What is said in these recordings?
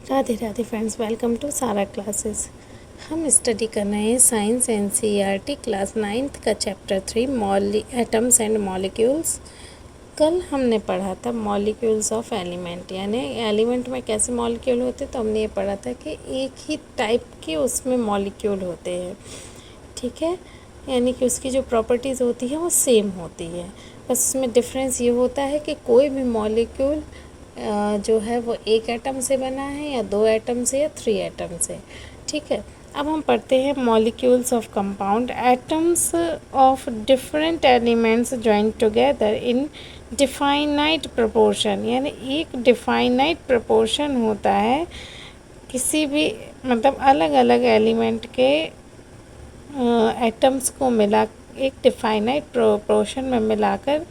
Radhe Radhe friends, welcome to Sara classes. हम study कर रहे हैं साइंस एनसीईआरटी क्लास 9th का चैप्टर 3 एटम्स एंड मॉलिक्यूल्स। कल हमने पढ़ा था मॉलिक्यूल्स ऑफ एलिमेंट, यानी एलिमेंट में कैसे मॉलिक्यूल होते, तो हमने ये पढ़ा था कि एक ही टाइप के उसमें मॉलिक्यूल होते हैं। ठीक है, यानी कि उसकी जो प्रॉपर्टीज़ होती है वो सेम होती है, बस उसमें डिफरेंस ये होता है कि कोई भी मॉलिक्यूल जो है वो एक एटम से बना है या 2 एटम से या 3 एटम से। ठीक है, अब हम पढ़ते हैं molecules of compound. Atoms of different elements join together in definite proportion, यानी एक डिफाइनाइट प्रोपोर्शन होता है किसी भी मतलब अलग अलग एलिमेंट के एटम्स को मिला एक डिफाइनाइट प्रोपोर्शन में मिलाकर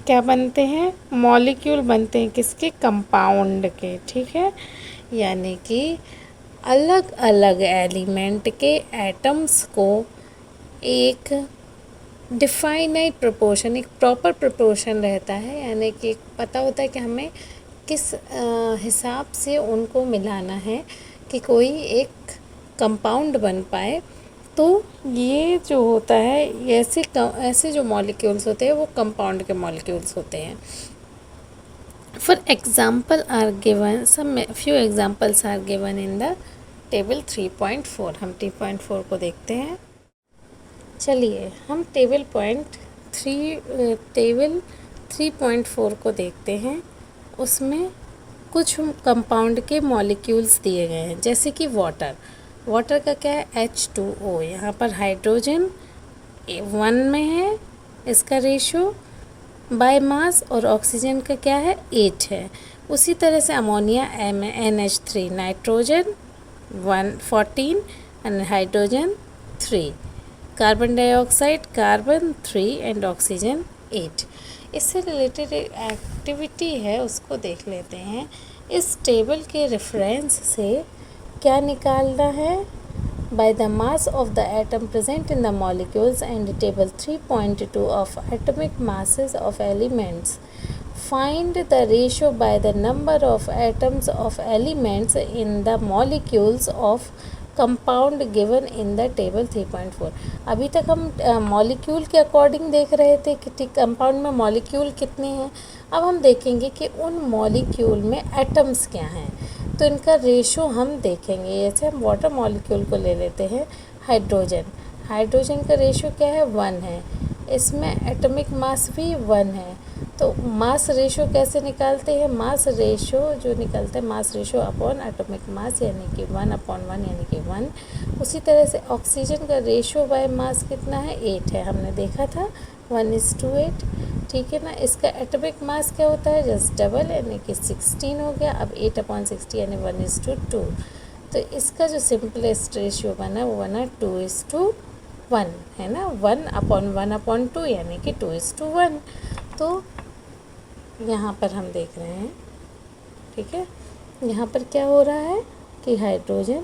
क्या बनते हैं, मॉलिक्यूल बनते हैं किसके, कंपाउंड के। ठीक है, यानी कि अलग अलग एलिमेंट के एटम्स को एक डिफाइनाइट प्रोपोर्शन, एक प्रॉपर प्रोपोर्शन रहता है, यानी कि पता होता है कि हमें किस हिसाब से उनको मिलाना है कि कोई एक कंपाउंड बन पाए। तो ये जो होता है ऐसे जो मॉलिक्यूल्स होते हैं वो कंपाउंड के मॉलिक्यूल्स होते हैं। For example are given some few examples are given in the table 3.4। हम 3.4 को देखते हैं। चलिए हम टेबल 3.4 को देखते हैं। उसमें कुछ कंपाउंड के मॉलिक्यूल्स दिए गए हैं, जैसे कि वाटर का क्या है, H2O। यहाँ पर हाइड्रोजन 1 में है इसका रेशो बाय मास, और ऑक्सीजन का क्या है, 8 है। उसी तरह से ammonia NH3, nitrogen 14 and hydrogen 3, carbon dioxide carbon 3 and oxygen 8। इससे रिलेटेड एक्टिविटी है, उसको देख लेते हैं। इस टेबल के रेफरेंस से क्या निकालना है, by the mass of the atom present in the molecules and table 3.2 of atomic masses of elements, find the ratio by the number of atoms of elements in the molecules of compound given in the table 3.4। अभी तक हम molecule के according देख रहे थे कि compound में molecule कितने हैं। अब हम देखेंगे कि उन मॉलिक्यूल में एटम्स क्या हैं, तो इनका रेशो हम देखेंगे। जैसे हम वाटर मॉलिक्यूल को ले लेते हैं, हाइड्रोजन का रेशो क्या है, 1 है। इसमें एटॉमिक मास भी 1 है। तो मास रेशो कैसे निकालते हैं, मास रेशो जो निकलता है mass ratio upon atomic mass, यानी कि 1/1 यानी कि 1। उसी तरह से ऑक्सीजन का रेशो बाय मास कितना है, 8 है, हमने देखा था 1:8। ठीक है ना। इसका एटॉमिक मास क्या होता है, जस्ट डबल, यानी कि 16 हो गया। अब 8/60 यानी 1:2। तो इसका जो सिंपलेस्ट रेशियो बना वो बना 2:1, है ना। 1/1/2 यानी कि 2:1। तो यहाँ पर हम देख रहे हैं, ठीक है, यहाँ पर क्या हो रहा है कि हाइड्रोजन,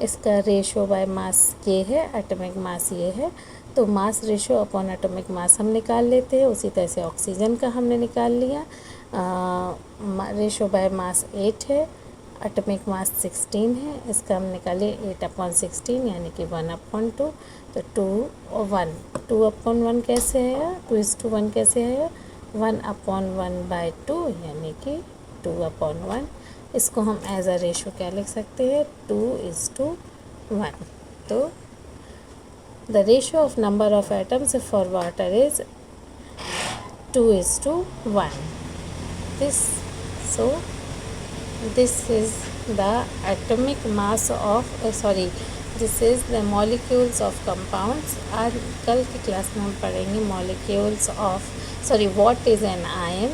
इसका रेशो बाय मास ये है, एटॉमिक मास ये है, तो mass ratio upon atomic mass हम निकाल लेते हैं। उसी तरह से ऑक्सीजन का हमने निकाल लिया, रेशो बाय मास 8 है, एटॉमिक मास 16 है, इसका हम निकाले 8/16 यानी कि 1/2। तो 2/1 कैसे है, 2:1 कैसे है, 1/1/2 यानी कि 2/1। इसको हम एज अ रेशो क्या लिख सकते हैं, 2:1। तो the ratio of number of atoms for water is 2:1. This is the atomic mass of this is the molecules of compounds। आज कल की क्लास में हम पढ़ेंगे molecules of what is an ion।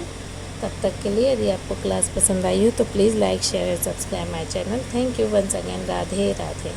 तब तक के लिए यदि आपको क्लास पसंद आई हो तो प्लीज़ लाइक शेयर और subscribe my channel. Thank you once again. Radhe Radhe.